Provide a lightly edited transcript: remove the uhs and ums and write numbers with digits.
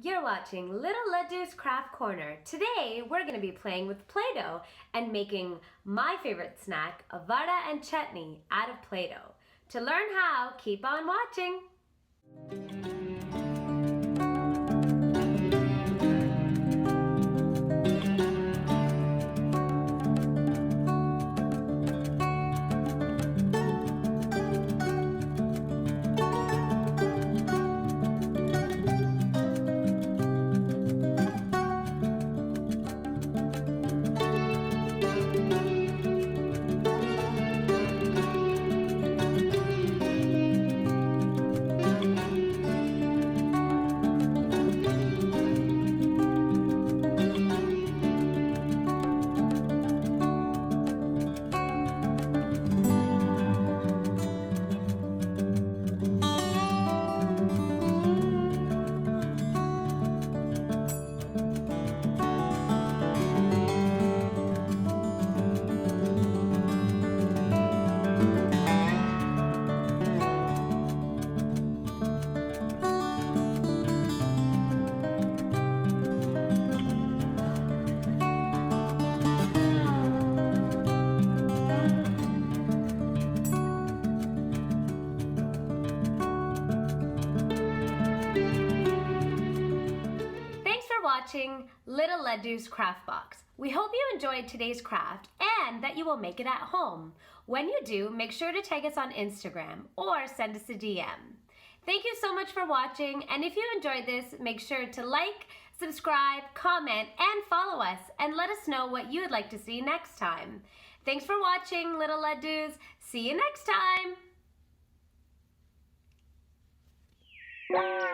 You're watching Little Ladoo's Craft Corner. Today, we're going to be playing with Play-doh and making my favorite snack, a Vada and Chutney, out of Play-doh. To learn how, keep on watching. Watching Little Ladoo's Craft Box. We hope you enjoyed today's craft and that you will make it at home. When you do, make sure to tag us on Instagram or send us a DM. Thank you so much for watching, and if you enjoyed this, make sure to like, subscribe, comment, and follow us, and let us know what you would like to see next time. Thanks for watching, Little Ladoos. See you next time!